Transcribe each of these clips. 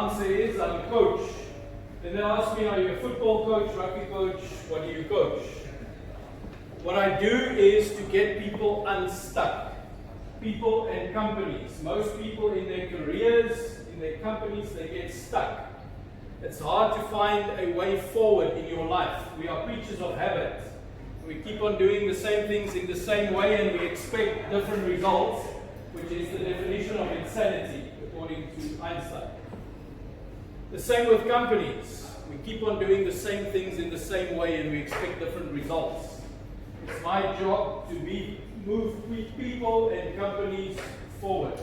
answer is, I'm a coach. Then they'll ask me, are you a football coach, rugby coach, what do you coach? What I do is to get people unstuck. People and companies. Most people in their careers, in their companies, they get stuck. It's hard to find a way forward in your life. We are creatures of habit. We keep on doing the same things in the same way and we expect different results, which is the definition of insanity, according to Einstein. The same with companies. We keep on doing the same things in the same way and we expect different results. It's my job to move people and companies forward.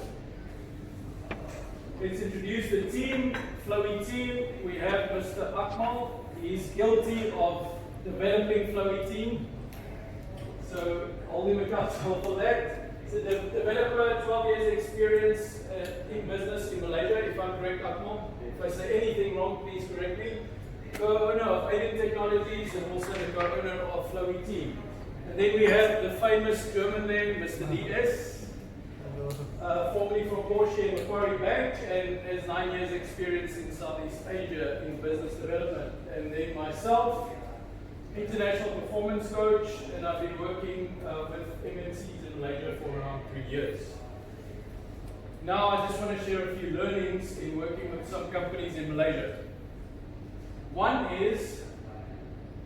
Let's introduce the team, FlowyTeam. We have Mr. Akmal. He's guilty of developing FlowyTeam. So hold him accountable for that. He's a developer, 12 years experience in business in Malaysia, if I'm correct, Akmal. If I say anything wrong, please correct me. Co-owner of Aiden Technologies and also the co-owner of FlowyTeam. And then we have the famous German name, Mr. DS. Formerly from Porsche and Macquarie Bank, and has 9 years experience in Southeast Asia in business development. And then myself, international performance coach, and I've been working with MNCs in Malaysia for around 3 years. Now I just want to share a few learnings in working with some companies in Malaysia. One is,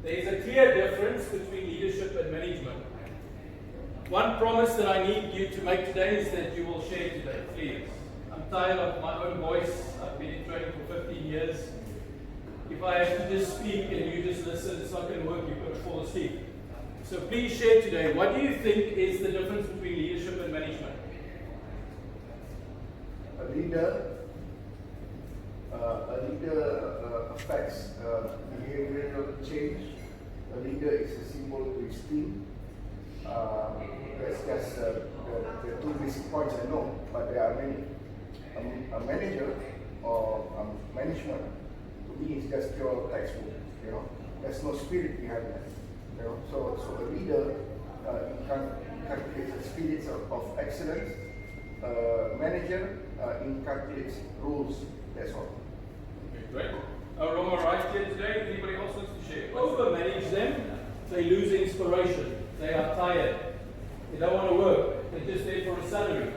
there is a clear difference between leadership and management. One promise that I need you to make today is that you will share today, please. I'm tired of my own voice. I've been in training for 15 years. If I have to just speak and you just listen, it's not going to work. You're going to fall asleep. So please share today. What do you think is the difference between leadership and management? A leader affects behavioral change. A leader is a symbol to his team. That's just the two basic points I know, but there are many. A manager or management, to me, is just pure textbook. There's no spirit behind that. So a leader inculcates the spirits of excellence. Manager inculcates rules. That's all. Okay, great. Wrong or right here today? Anybody else wants to share? Overmanage them, they lose inspiration. They are tired. They don't want to work. They're just there for a salary.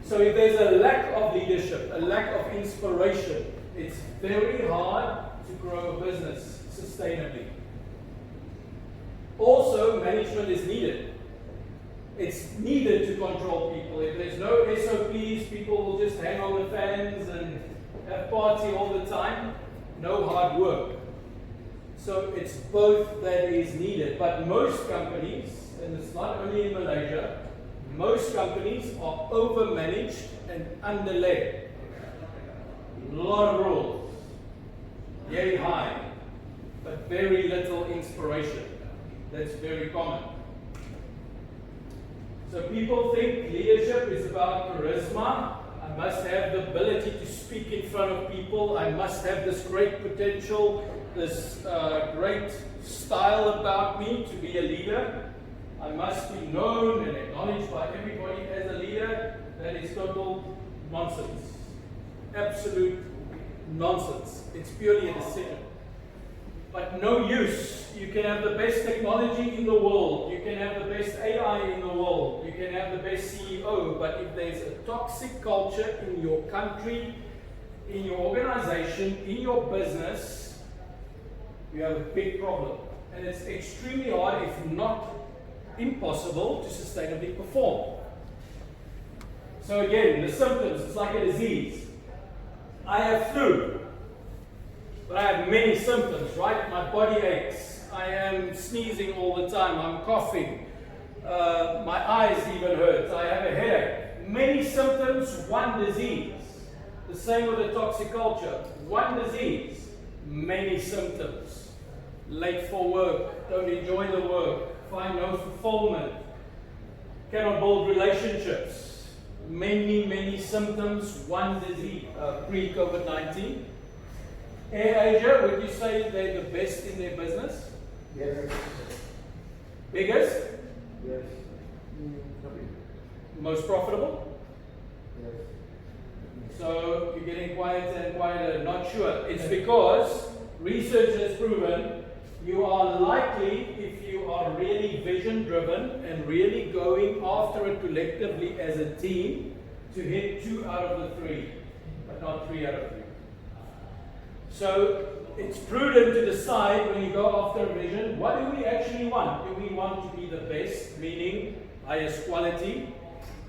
So if there's a lack of leadership, a lack of inspiration, it's very hard to grow a business sustainably. Also, management is needed. It's needed to control people. If there's no SOPs, people will just hang on the fans and have party all the time. No hard work. So it's both that is needed. But most companies, and it's not only in Malaysia, most companies are overmanaged and underled. A lot of rules, yay high, but very little inspiration. That's very common. So people think leadership is about charisma. I must have the ability to speak in front of people. I must have this great potential, this great style about me to be a leader. I must be known and acknowledged by everybody as a leader. That is total nonsense. Absolute nonsense. It's purely a decision. But no use. You can have the best technology in the world. You can have the best AI in the world. You can have the best CEO. But if there's a toxic culture in your country, in your organization, in your business, you have a big problem. And it's extremely hard, if not impossible, to sustainably perform. So again, the symptoms, it's like a disease. I have flu, but I have many symptoms, right? My body aches. I am sneezing all the time. I'm coughing. My eyes even hurt. I have a headache. Many symptoms, one disease. The same with the toxic culture. One disease, many symptoms. Late for work, don't enjoy the work, find no fulfillment, cannot build relationships. Many symptoms, one disease, pre-COVID-19. Air Asia, would you say they're the best in their business? Yes. Biggest? Yes. Most profitable? Yes. So you're getting quieter and quieter, not sure. It's because research has proven you are likely, if you are really vision driven and really going after it collectively as a team, to hit 2 out of the 3, but not 3 out of 3. So it's prudent to decide when you go after a vision, what do we actually want? Do we want to be the best, meaning highest quality?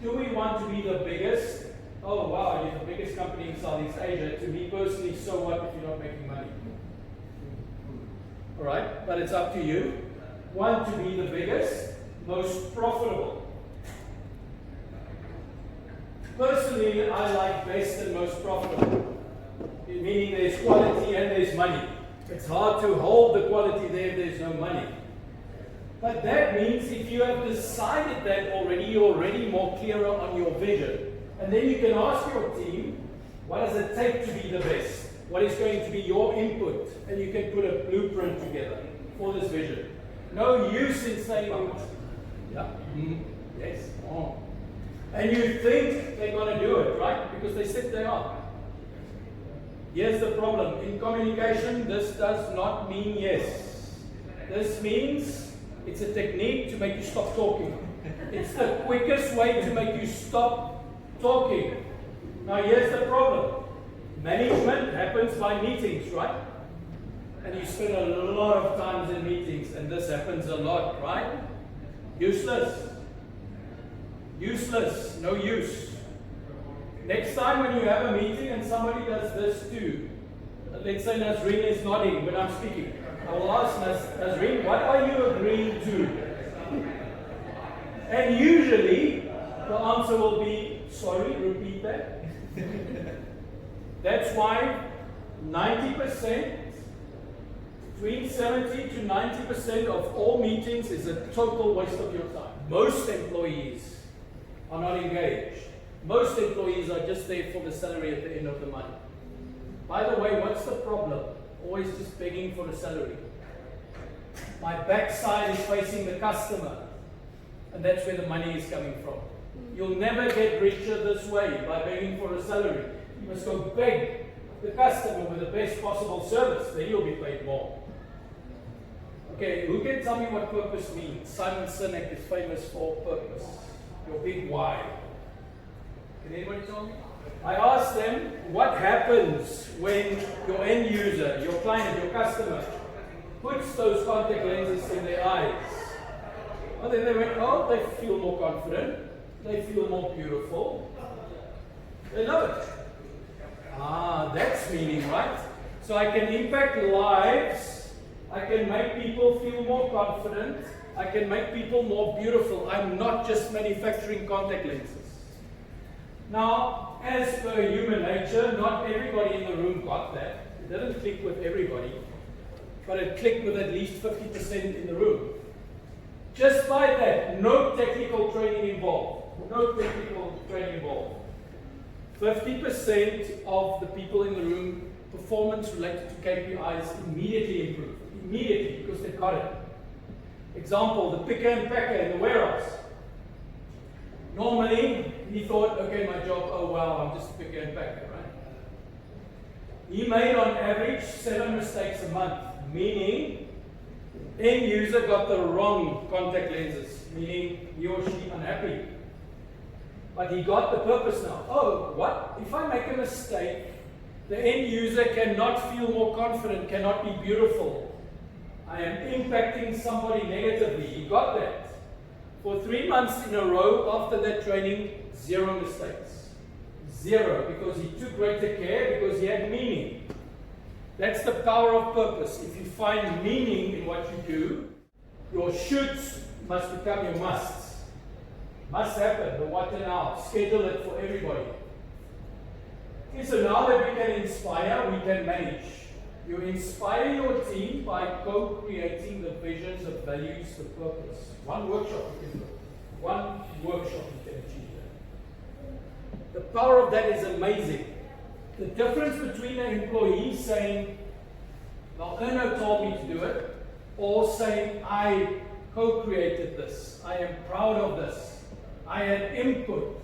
Do we want to be the biggest? Oh wow, you're the biggest company in Southeast Asia. To me personally, so what if you're not making money? Alright, but it's up to you. Want to be the biggest, most profitable. Personally, I like best and most profitable. Meaning there's quality and there's money. It's hard to hold the quality there if there's no money. But that means if you have decided that already, you're already more clearer on your vision. And then you can ask your team, what does it take to be the best? What is going to be your input? And you can put a blueprint together for this vision. No use in saying, yeah, yes, oh. And you think they're going to do it, right? Because they said they are. Here's the problem. In communication, this does not mean yes. This means it's a technique to make you stop talking. It's the quickest way to make you stop talking. Now here's the problem. Management happens by meetings, right? And you spend a lot of times in meetings, and this happens a lot, right? Useless. Useless. No use. Next time when you have a meeting and somebody does this too, let's say Nazreen is nodding when I'm speaking. I will ask Nazreen, what are you agreeing to? And usually the answer will be, sorry, repeat that. That's why 90%, between 70 to 90% of all meetings is a total waste of your time. Most employees are not engaged. Most employees are just there for the salary at the end of the month. By the way, what's the problem? Always just begging for a salary. My backside is facing the customer, and that's where the money is coming from. You'll never get richer this way by begging for a salary. You must go beg the customer with the best possible service, then you'll be paid more. Okay, who can tell me what purpose means? Simon Sinek is famous for purpose. Your big why. Can anybody tell me? I asked them, what happens when your end user, your client, your customer, puts those contact lenses in their eyes? Well, then they went, oh, they feel more confident, they feel more beautiful, they love it. Ah, that's meaning, right? So I can impact lives, I can make people feel more confident, I can make people more beautiful. I'm not just manufacturing contact lenses. Now, as per human nature, not everybody in the room got that. It didn't click with everybody, but it clicked with at least 50% in the room. Just by that, no technical training involved. No technical training involved. 50% of the people in the room, performance related to KPIs immediately improved. Immediately, because they got it. Example, the picker and packer in the warehouse. Normally, he thought, okay, my job, oh wow, I'm just a picker and packer, right? He made on average 7 mistakes a month, meaning end user got the wrong contact lenses, meaning he or she unhappy. But he got the purpose now. Oh, what? If I make a mistake, the end user cannot feel more confident, cannot be beautiful. I am impacting somebody negatively. He got that. For 3 months in a row after that training, 0 mistakes. 0, because he took greater care, because he had meaning. That's the power of purpose. If you find meaning in what you do, your shoulds must become your musts. Must happen, the what and how. Schedule it for everybody. Okay, so now that we can inspire, we can manage. You inspire your team by co-creating the visions, the values, the purpose. One workshop you can do. One workshop you can achieve that. The power of that is amazing. The difference between an employee saying, well, Erno told me to do it, or saying, I co-created this, I am proud of this, I had input.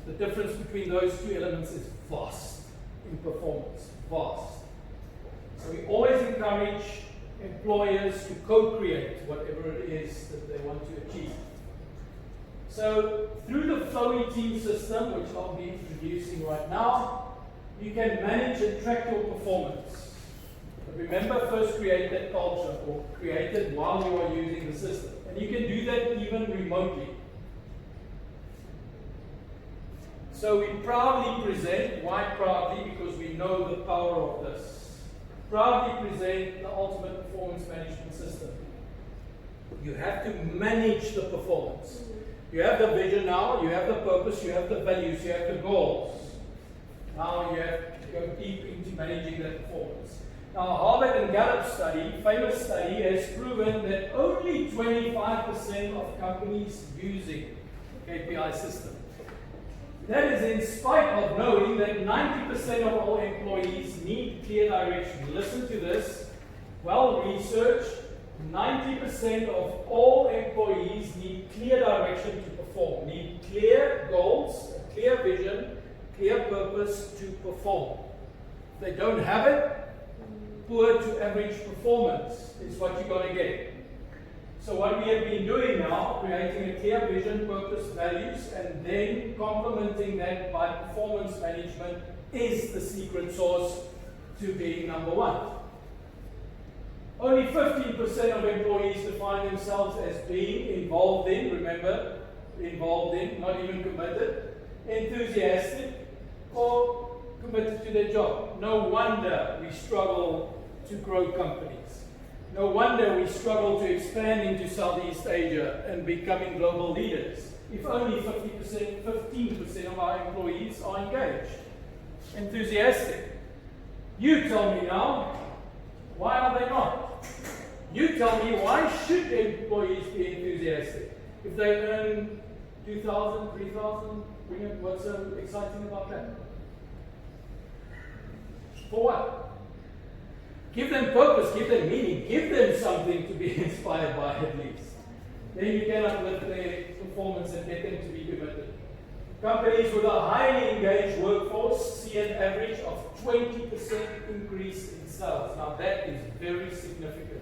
The difference between those two elements is vast in performance, vast. So we always encourage employers to co-create whatever it is that they want to achieve. So through the FlowyTeam system, which I'll be introducing right now, you can manage and track your performance. But remember, first create that culture, or create it while you are using the system. And you can do that even remotely. So we proudly present, why proudly? Because we know the power of this. Proudly present the ultimate performance management system. You have to manage the performance. You have the vision now, you have the purpose, you have the values, you have the goals. Now you have to go deep into managing that performance. Now, Harvard and Gallup study, famous study, has proven that only 25% of companies using the KPI system. That is in spite of knowing that 90% of all employees need clear direction. Listen to this, well researched, 90% of all employees need clear direction to perform, need clear goals, clear vision, clear purpose to perform. If they don't have it, poor to average performance is what you're going to get. So what we have been doing now, creating a clear vision, purpose, values, and then complementing that by performance management is the secret sauce to being number one. Only 15% of employees define themselves as being involved in, remember, involved in, not even committed, enthusiastic, or committed to their job. No wonder we struggle to grow companies. No wonder we struggle to expand into Southeast Asia and becoming global leaders. If only 15% of our employees are engaged, enthusiastic. You tell me now, why are they not? You tell me, why should employees be enthusiastic? If they earn 2,000, 3,000, what's so exciting about that? For what? Give them purpose, give them meaning, give them something to be inspired by at least. Then you can uplift their performance and get them to be committed. Companies with a highly engaged workforce see an average of 20% increase in sales. Now that is very significant.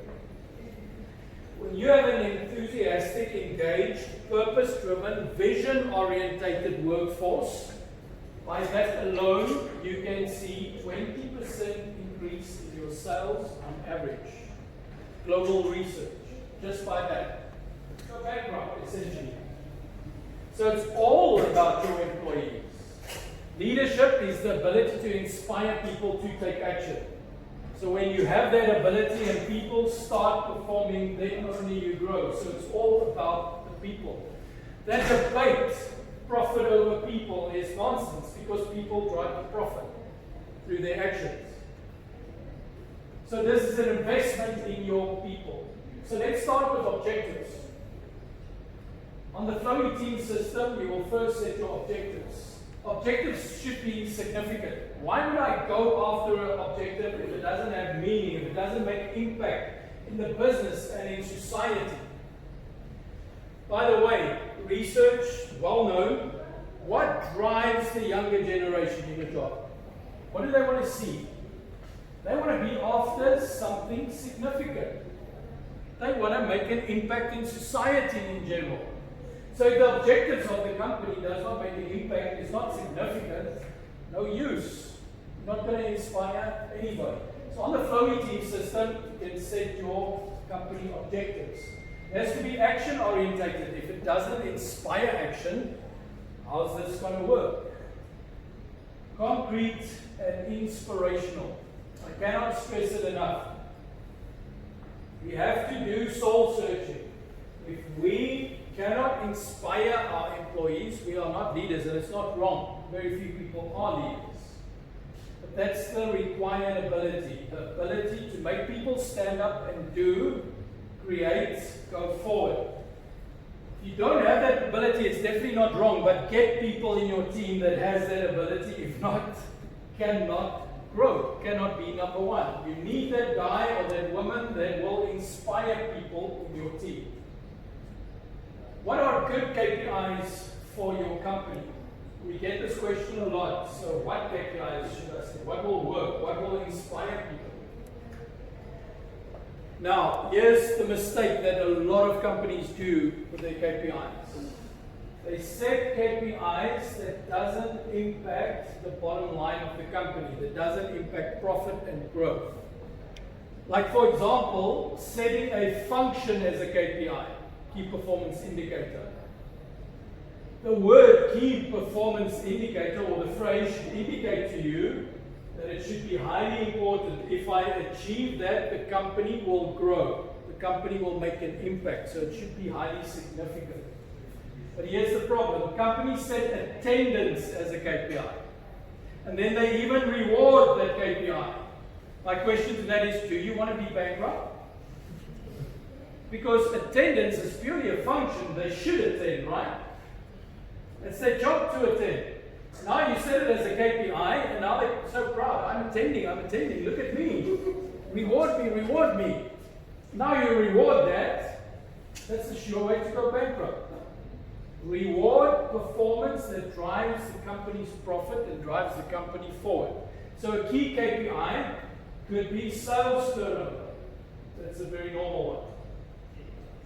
When you have an enthusiastic, engaged, purpose-driven, vision-orientated workforce, by that alone, you can see 20% increase in your sales on average. Global research, just by that. So background, essentially. So it's all about your employees. Leadership is the ability to inspire people to take action. So when you have that ability and people start performing, then only you grow. So it's all about the people. That debate, profit over people, is nonsense because people drive the profit through their actions. So this is an investment in your people. So let's start with objectives. On the FlowyTeam system, you will first set your objectives. Objectives should be significant. Why would I go after an objective if it doesn't have meaning, if it doesn't make impact in the business and in society? By the way, research, well known, what drives the younger generation in a job? What do they want to see? They want to be after something significant. They want to make an impact in society in general. So if the objectives of the company does not make an impact, is not significant, no use. You're not going to inspire anybody. So on the FlowyTeam system, you can set your company objectives. It has to be action orientated. If it doesn't inspire action, how's this going to work? Concrete and inspirational. I cannot stress it enough. We have to do soul searching. If we cannot inspire our employees, we are not leaders, and it's not wrong. Very few people are leaders. But that's the required ability. The ability to make people stand up and do, create, go forward. If you don't have that ability, it's definitely not wrong, but get people in your team that has that ability. If not, cannot grow, cannot be number one. You need that guy or that woman that will inspire people in your team. What are good KPIs for your company? We get this question a lot. So what KPIs should I say? What will work? What will inspire people? Now, here's the mistake that a lot of companies do with their KPIs. They set KPIs that doesn't impact the bottom line of the company, that doesn't impact profit and growth. Like, for example, setting a function as a KPI, key performance indicator. The word key performance indicator, or the phrase, should indicate to you that it should be highly important. If I achieve that, the company will grow. The company will make an impact. So it should be highly significant. But here's the problem. Companies set attendance as a KPI. And then they even reward that KPI. My question to that is, do you want to be bankrupt? Because attendance is purely a function. They should attend, right? It's their job to attend. Now you set it as a KPI, and now they're so proud. I'm attending, look at me. Reward me. Now you reward that. That's a sure way to go bankrupt. Reward performance that drives the company's profit and drives the company forward. So a key KPI could be sales turnover. That's a very normal one.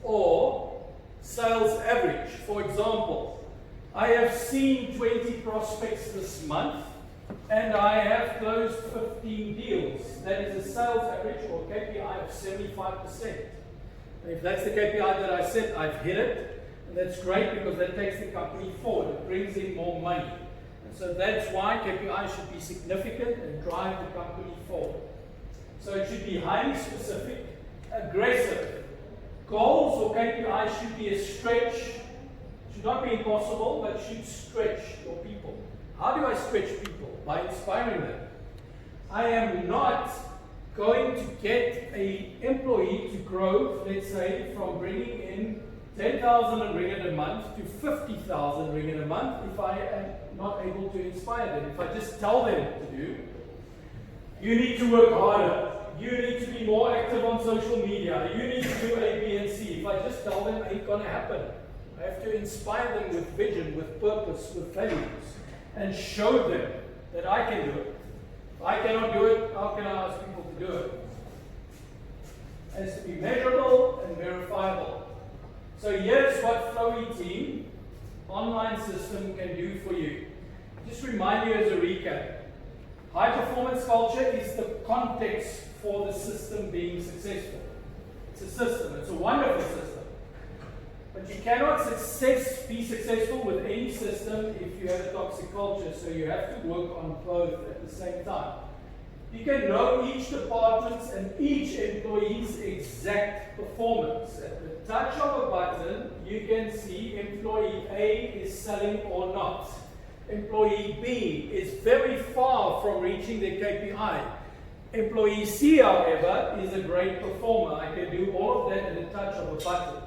Or sales average. For example, I have seen 20 prospects this month and I have closed 15 deals. That is a sales average or KPI of 75%. And if that's the KPI that I set, I've hit it. And that's great because that takes the company forward. It brings in more money. And so that's why KPI should be significant and drive the company forward. So it should be highly specific, aggressive. Goals or KPIs should be a stretch. Should not be impossible, but should stretch your people. How do I stretch people? By inspiring them. I am not going to get an employee to grow, let's say, from bringing in 10,000 ringgit a month to 50,000 ringgit a month if I am not able to inspire them. If I just tell them what to do, you need to work harder. You need to be more active on social media. You need to do A, B, and C. If I just tell them, it ain't going to happen. I have to inspire them with vision, with purpose, with values, and show them that I can do it. If I cannot do it, how can I ask people to do it? It has to be measurable and verifiable. So here's what FlowyTeam online system can do for you. Just remind you as a recap. High performance culture is the context for the system being successful. It's a system. It's a wonderful system. But you cannot be successful with any system if you have a toxic culture. So you have to work on both at the same time. You can know each department's and each employee's exact performance. At the touch of a button, you can see employee A is selling or not. Employee B is very far from reaching their KPI. Employee C, however, is a great performer. I can do all of that at the touch of a button.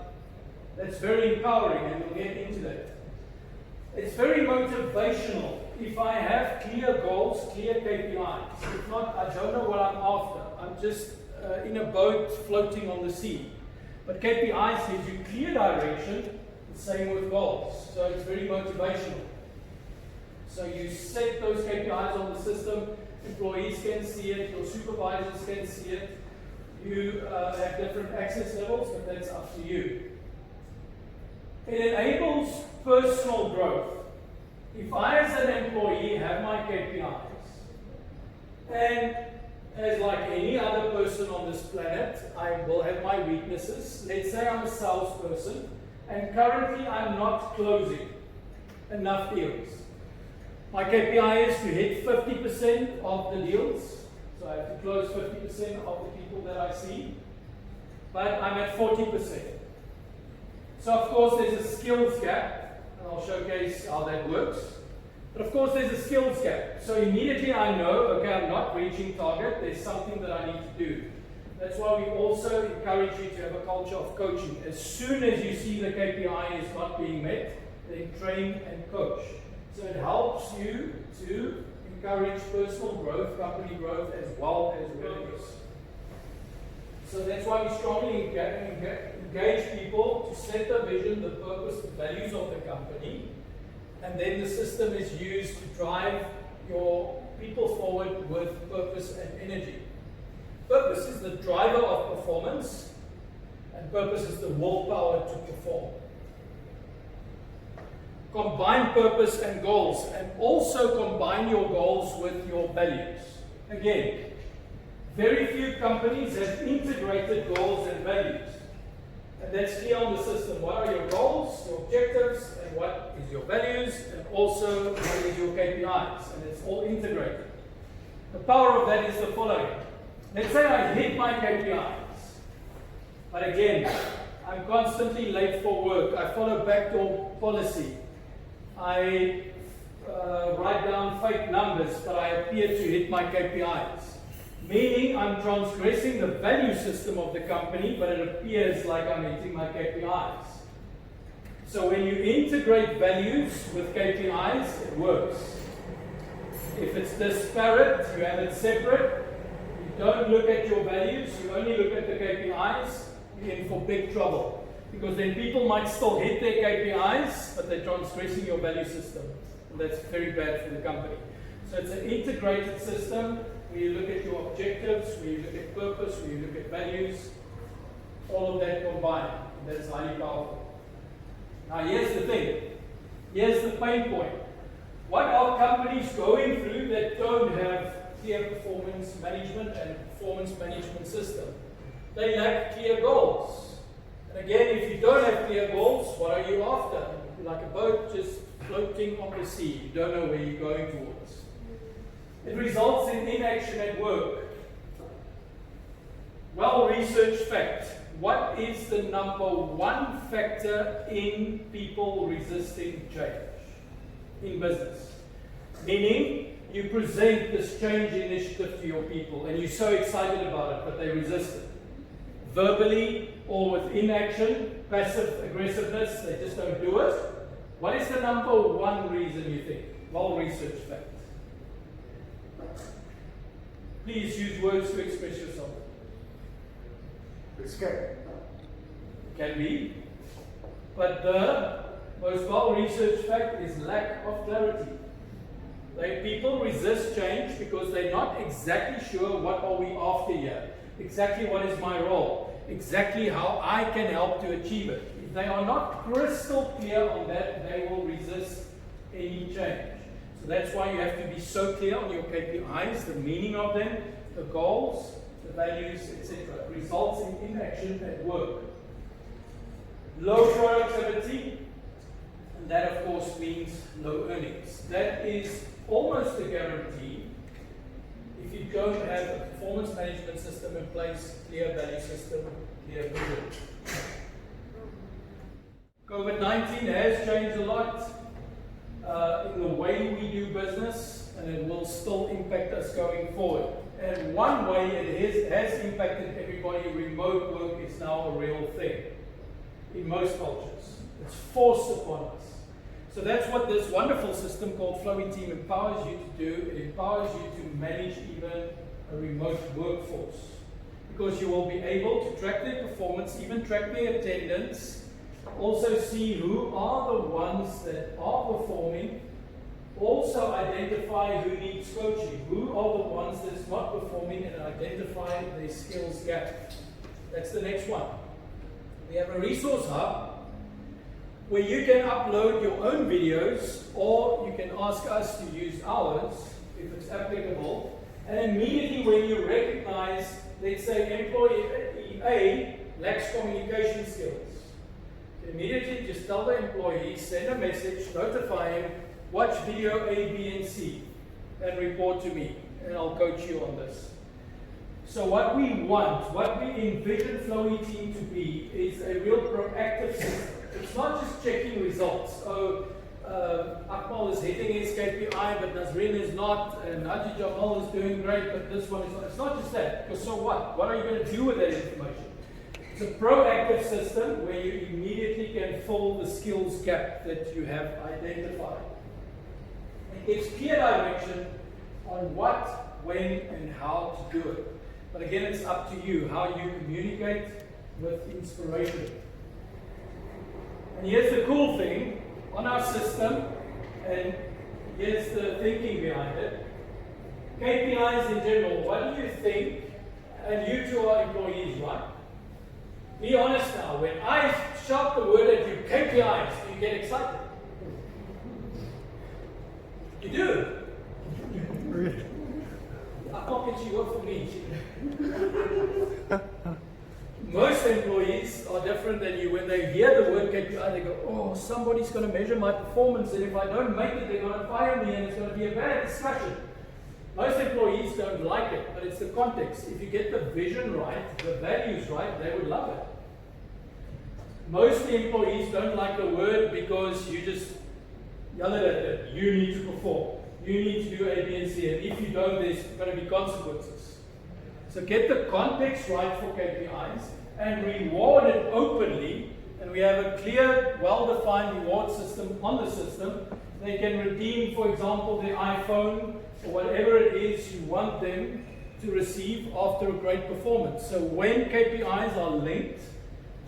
That's very empowering, and we'll get into that. It's very motivational. If I have clear goals, clear KPIs. If not, I don't know what I'm after. I'm just in a boat floating on the sea. But KPIs gives you clear direction, the same with goals. So it's very motivational. So you set those KPIs on the system, employees can see it, your supervisors can see it. You have different access levels, but that's up to you. It enables personal growth. If I as an employee have my KPIs, and as like any other person on this planet, I will have my weaknesses. Let's say I'm a salesperson, and currently I'm not closing enough deals. My KPI is to hit 50% of the deals. So I have to close 50% of the people that I see. But I'm at 40%. So of course there's a skills gap, and I'll showcase how that works. But of course there's a skills gap. So immediately I know, okay, I'm not reaching target, there's something that I need to do. That's why we also encourage you to have a culture of coaching. As soon as you see the KPI is not being met, then train and coach. So it helps you to encourage personal growth, company growth, as well as revenues. So that's why we strongly engage people to set the vision, the purpose, the values of the company, and then the system is used to drive your people forward with purpose and energy. Purpose is the driver of performance, and purpose is the willpower to perform. Combine purpose and goals, and also combine your goals with your values. Again, very few companies have integrated goals and values. And that's clear on the system. What are your goals, your objectives, and what is your values, and also what is your KPIs, and it's all integrated. The power of that is the following. Let's say I hit my KPIs, but again, I'm constantly late for work. I follow backdoor policy. I write down fake numbers, but I appear to hit my KPIs. Meaning I'm transgressing the value system of the company, but it appears like I'm hitting my KPIs. So when you integrate values with KPIs, it works. If it's disparate, you have it separate. You don't look at your values, you only look at the KPIs, you're in for big trouble. Because then people might still hit their KPIs, but they're transgressing your value system. And that's very bad for the company. So it's an integrated system where you look at your objectives, where you look at purpose, where you look at values, all of that combined. And that's highly powerful. Now here's the thing. Here's the pain point. What are companies going through that don't have clear performance management and performance management system? They lack clear goals. And again, if you don't have clear goals, what are you after? You're like a boat just floating on the sea. You don't know where you're going towards. It results in inaction at work. Well-researched fact. What is the number one factor in people resisting change in business? Meaning, you present this change initiative to your people and you're so excited about it, but they resist it. Verbally or with inaction, passive aggressiveness, they just don't do it. What is the number one reason you think? Well-researched fact. Please use words to express yourself. It's scared. Can be. But the most well-researched fact is lack of clarity. People resist change because they're not exactly sure what are we after here. Exactly what is my role. Exactly how I can help to achieve it. If they are not crystal clear on that, they will resist any change. So that's why you have to be so clear on your KPIs, the meaning of them, the goals, the values, etc. Results in inaction at work. Low productivity, and that of course means low earnings. That is almost a guarantee if you don't have a performance management system in place, clear value system, clear vision. COVID-19 has changed a lot in the way we do business, and it will still impact us going forward. And one way it has impacted everybody, remote work is now a real thing in most cultures. It's forced upon us. So that's what this wonderful system called FlowyTeam empowers you to do. It empowers you to manage even a remote workforce. Because you will be able to track their performance, even track their attendance, also see who are the ones that are performing, also identify who needs coaching, who are the ones that's not performing, and identify their skills gap. That's the next one. We have a resource hub where you can upload your own videos, or you can ask us to use ours if it's applicable. And immediately when you recognize, let's say employee A lacks communication skills, immediately just tell the employee, send a message, notify him, watch video A, B, and C, and report to me, and I'll coach you on this. So what we want, what we envision FlowyTeam to be, is a real proactive system. It's not just checking results. Oh, Akmal is hitting his KPI, but Nazreen is not, and Haji Jamal is doing great, but this one is not. It's not just that, because so what? What are you going to do with that information? It's a proactive system where you immediately can fill the skills gap that you have identified. It gives clear direction on what, when, and how to do it. But again, it's up to you how you communicate with inspiration. And here's the cool thing, on our system, And here's the thinking behind it. KPIs in general, what do you think? And you two are employees, right? Be honest now, when I shout the word at you, KPIs, do you get excited? You do? I can't get you work for me. Most employees are different than you. When they hear the word KPI, they go, oh, somebody's going to measure my performance, and if I don't make it, they're going to fire me, and it's going to be a bad discussion. Most employees don't like it, but it's the context. If you get the vision right, the values right, they would love it. Most employees don't like the word because you just yell at it. You need to perform. You need to do A, B, and C, and if you don't, there's going to be consequences. So get the context right for KPIs and reward it openly, and we have a clear, well-defined reward system on the system. They can redeem, for example, their iPhone or whatever it is you want them to receive after a great performance. So when KPIs are linked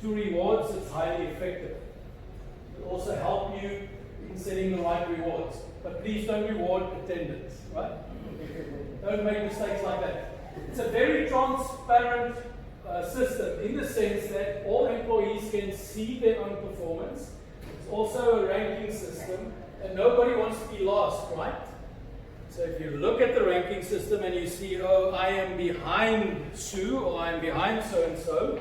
to rewards, it's highly effective. It will also help you in setting the right rewards. But please don't reward attendance, right? Don't make mistakes like that. It's a very transparent system in the sense that all employees can see their own performance. It's also a ranking system, and nobody wants to be last, right? So if you look at the ranking system and you see, oh, I am behind Sue or I'm behind so-and-so,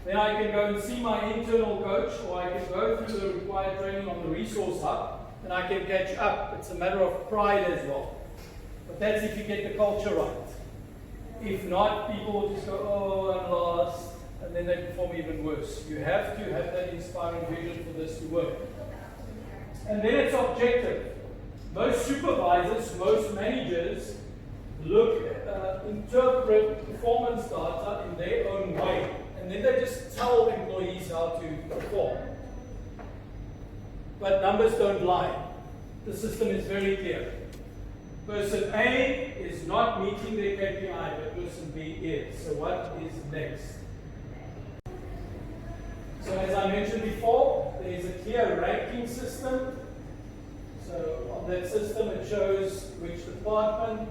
then I can go and see my internal coach, or I can go through the required training on the resource hub, and I can catch up. It's a matter of pride as well. But that's if you get the culture right. If not, people will just go, oh, I'm lost, and then they perform even worse. You have to have that inspiring vision for this to work. And then it's objective. Most supervisors, most managers interpret performance data in their own way. And then they just tell employees how to perform. But numbers don't lie. The system is very clear. Person A is not meeting their KPI, but person B is. So what is next? So as I mentioned before, there is a clear ranking system. So on that system it shows which department,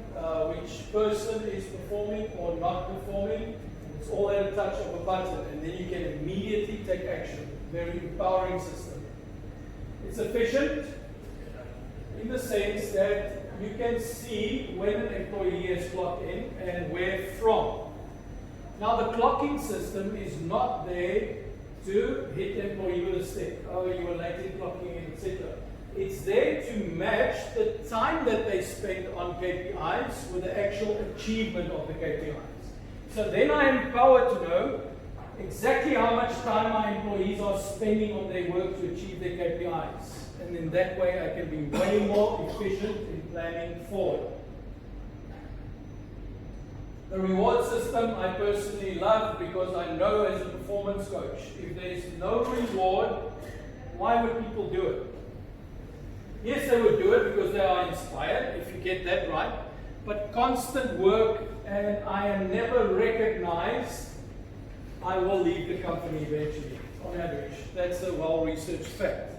which person is performing or not performing. It's all at a touch of a button, and then you can immediately take action. Very empowering system. It's efficient in the sense that you can see when an employee has clocked in and where from. Now the clocking system is not there to hit the employee with a stick. Oh, you were late in clocking in, etc. It's there to match the time that they spend on KPIs with the actual achievement of the KPIs. So then I am empowered to know exactly how much time my employees are spending on their work to achieve their KPIs. And in that way I can be way more efficient in planning forward. The reward system I personally love because I know as a performance coach, if there's no reward, why would people do it? Yes, they would do it because they are inspired, if you get that right. But constant work and I am never recognized, I will leave the company eventually, on average. That's a well-researched fact.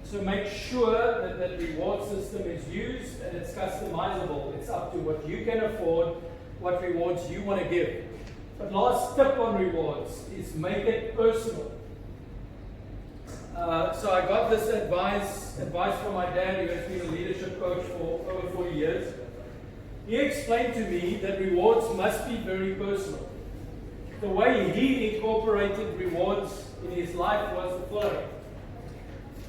So make sure that that reward system is used and it's customizable. It's up to what you can afford, what rewards you want to give. But last tip on rewards is make it personal. So I got this advice from my dad, who has been a leadership coach for over 40 years. He explained to me that rewards must be very personal. The way he incorporated rewards in his life was the following.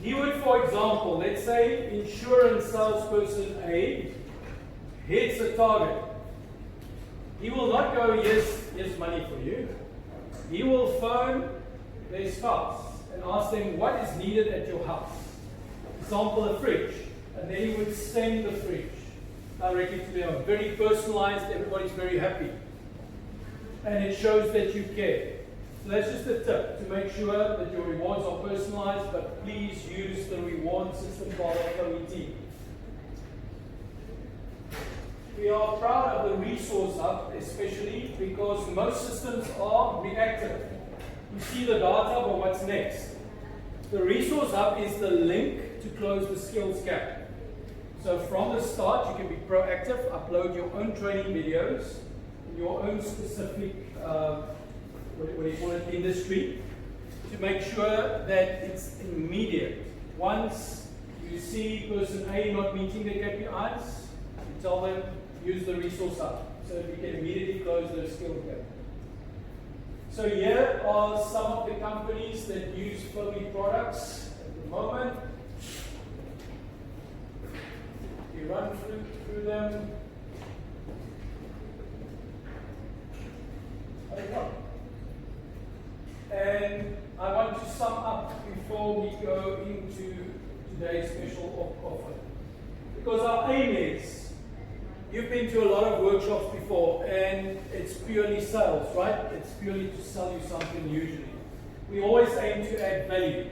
He would, for example, let's say insurance salesperson A hits a target. He will not go, here's money for you. He will phone their spouse and ask them what is needed at your house. Example, a fridge. And then he would send the fridge directly to them. Very personalized, everybody's very happy. And it shows that you care. So that's just a tip to make sure that your rewards are personalized, but please use the reward system part of FlowyTeam. We are proud of the resource hub, especially because most systems are reactive. You see the data, but what's next? The resource hub is the link to close the skills gap. So from the start, you can be proactive, upload your own training videos, your own specific, what do you call it, industry, to make sure that it's immediate. Once you see person A not meeting the KPIs, you tell them, use the resource hub, so that we can immediately close the skill gap. So here are some of the companies that use Flowy products at the moment. You run through them. And I want to sum up before we go into today's special offer. Because our aim is, you've been to a lot of workshops before and it's purely sales, right? It's purely to sell you something usually. We always aim to add value.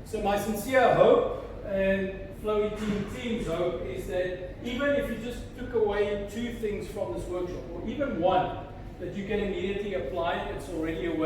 So my sincere hope and FlowyTeam team's hope is that even if you just took away 2 things from this workshop, or even one that you can immediately apply, it's already a win.